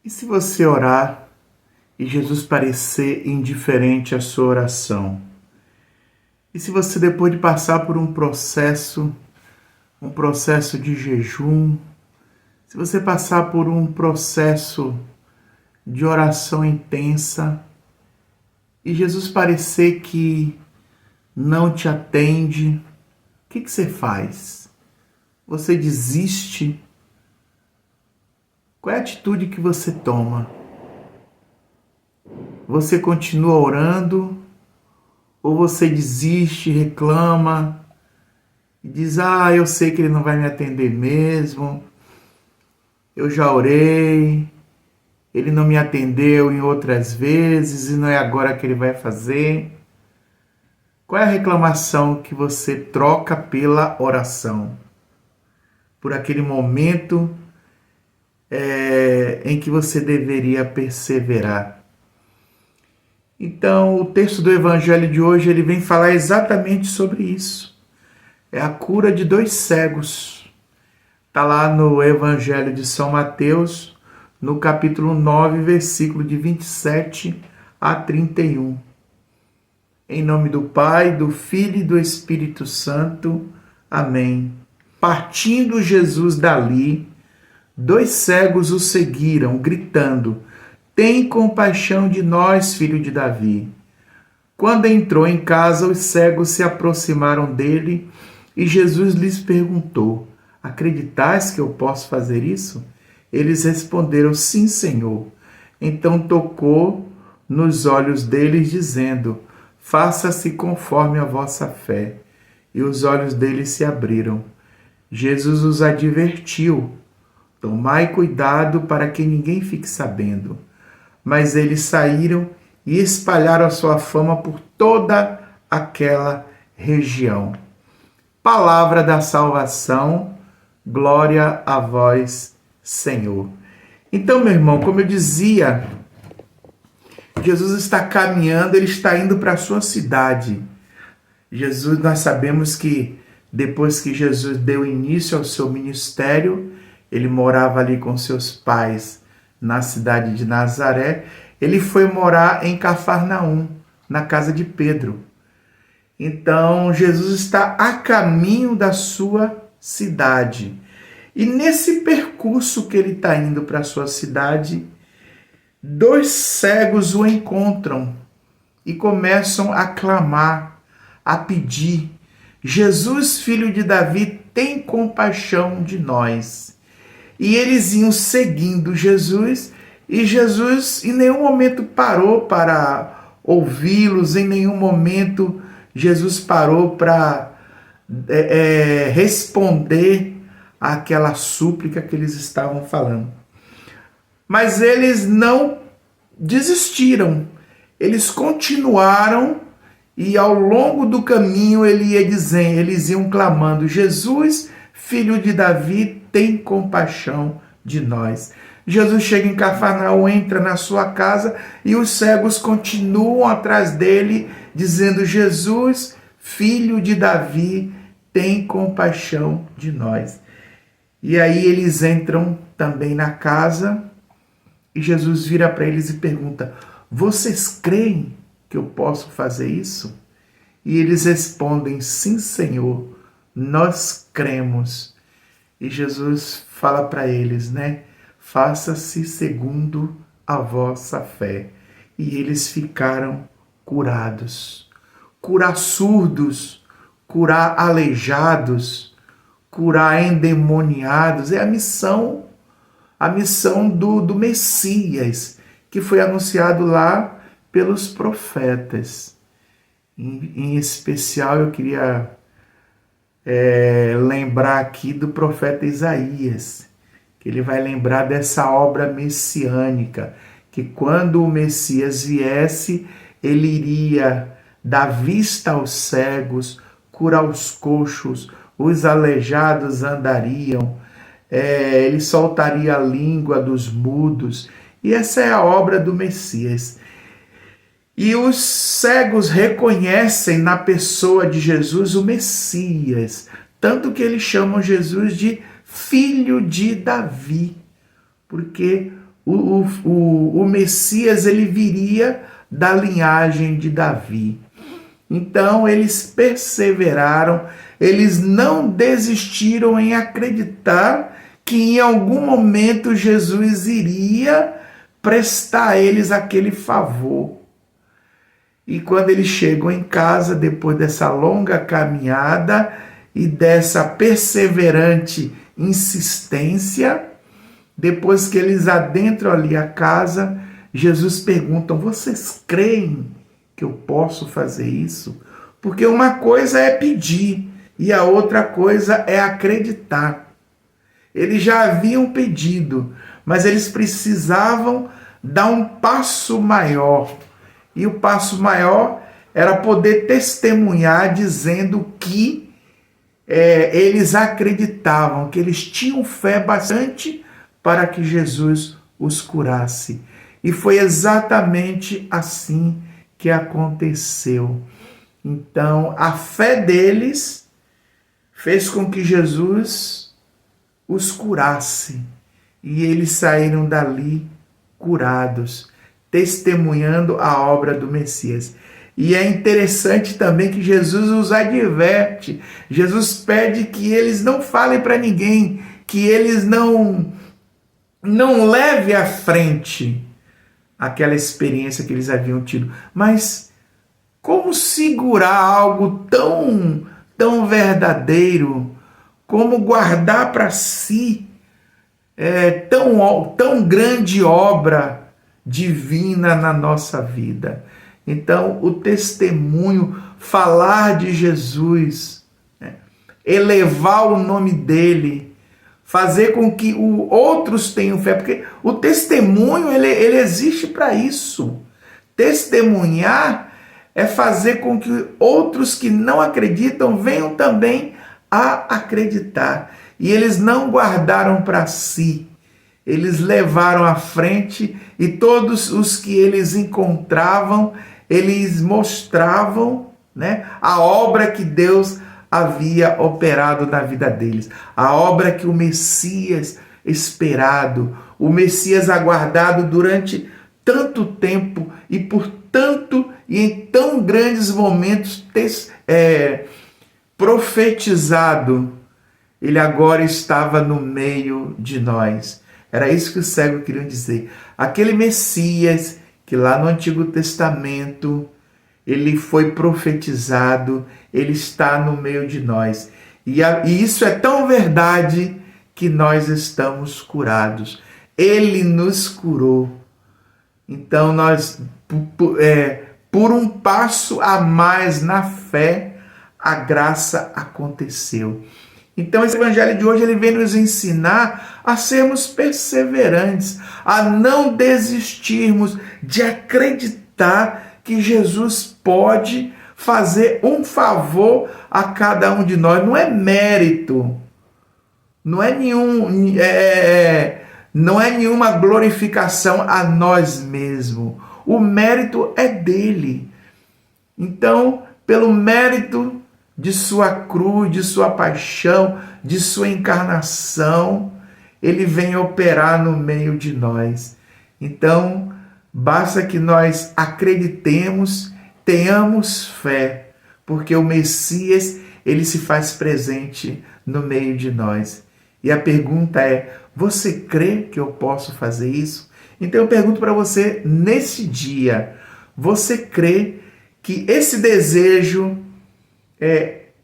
E se você orar e Jesus parecer indiferente à sua oração? E se você, depois de passar por um processo de jejum, se você passar por um processo de oração intensa e Jesus parecer que não te atende, o que você faz? Você desiste? Qual é a atitude que você toma? Você continua orando? Ou você desiste, reclama e diz: eu sei que ele não vai me atender mesmo, eu já orei, ele não me atendeu em outras vezes e não é agora que ele vai fazer. Qual é a reclamação que você troca pela oração? Por aquele momento em que você deveria perseverar. Então, o texto do Evangelho de hoje, ele vem falar exatamente sobre isso. É a cura de 2 cegos. Está lá no Evangelho de São Mateus, no capítulo 9, versículo de 27 a 31. Em nome do Pai, do Filho e do Espírito Santo. Amém. Partindo Jesus dali, 2 cegos o seguiram, gritando: tem compaixão de nós, filho de Davi. Quando entrou em casa, os cegos se aproximaram dele e Jesus lhes perguntou: acreditais que eu posso fazer isso? Eles responderam: sim, Senhor. Então tocou nos olhos deles, dizendo: faça-se conforme a vossa fé. E os olhos deles se abriram. Jesus os advertiu: tomai cuidado para que ninguém fique sabendo. Mas eles saíram e espalharam a sua fama por toda aquela região. Palavra da salvação, glória a vós, Senhor. Então, meu irmão, como eu dizia, Jesus está caminhando, ele está indo para a sua cidade. Jesus, nós sabemos que depois que Jesus deu início ao seu ministério, ele morava ali com seus pais na cidade de Nazaré, ele foi morar em Cafarnaum, na casa de Pedro. Então, Jesus está a caminho da sua cidade. E nesse percurso que ele está indo para a sua cidade, 2 cegos o encontram e começam a clamar, a pedir: Jesus, filho de Davi, tem compaixão de nós. E eles iam seguindo Jesus, e Jesus em nenhum momento parou para ouvi-los, em nenhum momento Jesus parou para responder àquela súplica que eles estavam falando. Mas eles não desistiram, eles continuaram, e ao longo do caminho eles iam clamando: Jesus, filho de Davi, tem compaixão de nós. Jesus chega em Cafarnaum, entra na sua casa e os cegos continuam atrás dele, dizendo: Jesus, filho de Davi, tem compaixão de nós. E aí eles entram também na casa e Jesus vira para eles e pergunta: vocês creem que eu posso fazer isso? E eles respondem: sim, Senhor, nós cremos. E Jesus fala para eles, faça-se segundo a vossa fé. E eles ficaram curados. Curar surdos, curar aleijados, curar endemoniados, é a missão do Messias, que foi anunciado lá pelos profetas. Em especial, eu queria lembrar aqui do profeta Isaías, que ele vai lembrar dessa obra messiânica, que quando o Messias viesse, ele iria dar vista aos cegos, curar os coxos, os aleijados andariam, ele soltaria a língua dos mudos, e essa é a obra do Messias. E os cegos reconhecem na pessoa de Jesus o Messias, tanto que eles chamam Jesus de filho de Davi, porque o Messias ele viria da linhagem de Davi. Então eles perseveraram, eles não desistiram em acreditar que em algum momento Jesus iria prestar a eles aquele favor. E quando eles chegam em casa, depois dessa longa caminhada e dessa perseverante insistência, depois que eles adentram ali a casa, Jesus pergunta: vocês creem que eu posso fazer isso? Porque uma coisa é pedir e a outra coisa é acreditar. Eles já haviam pedido, mas eles precisavam dar um passo maior. E o passo maior era poder testemunhar dizendo que eles acreditavam, que eles tinham fé bastante para que Jesus os curasse. E foi exatamente assim que aconteceu. Então, a fé deles fez com que Jesus os curasse. E eles saíram dali curados, testemunhando a obra do Messias. E é interessante também que Jesus os adverte. Jesus pede que eles não falem para ninguém, que eles não levem à frente aquela experiência que eles haviam tido. Mas como segurar algo tão verdadeiro? Como guardar para si tão grande obra divina na nossa vida? Então, o testemunho, falar de Jesus, elevar o nome dele, fazer com que outros tenham fé, porque o testemunho ele existe para isso. Testemunhar é fazer com que outros que não acreditam venham também a acreditar. E eles não guardaram para si, eles levaram à frente, e todos os que eles encontravam, eles mostravam, a obra que Deus havia operado na vida deles, a obra que o Messias esperado, o Messias aguardado durante tanto tempo e por tanto e em tão grandes momentos profetizado, ele agora estava no meio de nós. Era isso que os cegos queriam dizer. Aquele Messias que lá no Antigo Testamento ele foi profetizado, ele está no meio de nós. E isso é tão verdade que nós estamos curados. Ele nos curou. Então nós, por um passo a mais na fé, a graça aconteceu. Então esse evangelho de hoje ele vem nos ensinar a sermos perseverantes, a não desistirmos de acreditar que Jesus pode fazer um favor a cada um de nós. Não é mérito, não é nenhuma glorificação a nós mesmos. O mérito é dele. Então, pelo mérito de sua cruz, de sua paixão, de sua encarnação, ele vem operar no meio de nós. Então, basta que nós acreditemos, tenhamos fé, porque o Messias, ele se faz presente no meio de nós. E a pergunta é: você crê que eu posso fazer isso? Então eu pergunto para você nesse dia: você crê que esse desejo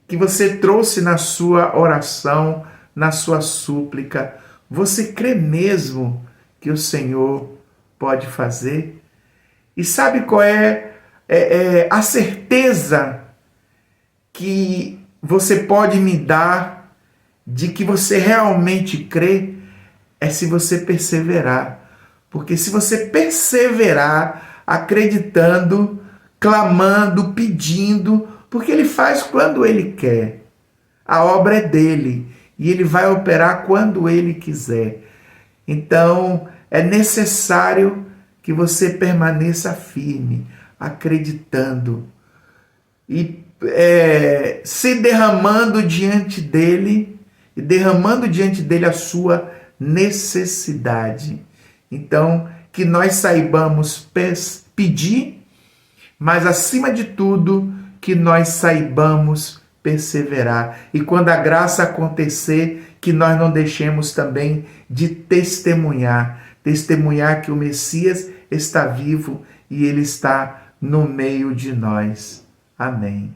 que você trouxe na sua oração, na sua súplica, você crê mesmo que o Senhor pode fazer? E sabe qual é a certeza que você pode me dar de que você realmente crê? É se você perseverar. Porque se você perseverar acreditando, clamando, pedindo, porque ele faz quando ele quer. A obra é dele e ele vai operar quando ele quiser. Então, é necessário que você permaneça firme, acreditando e se derramando diante dele, e derramando diante dele a sua necessidade. Então, que nós saibamos pedir, mas acima de tudo, que nós saibamos perseverar. E quando a graça acontecer, que nós não deixemos também de testemunhar que o Messias está vivo e ele está no meio de nós. Amém.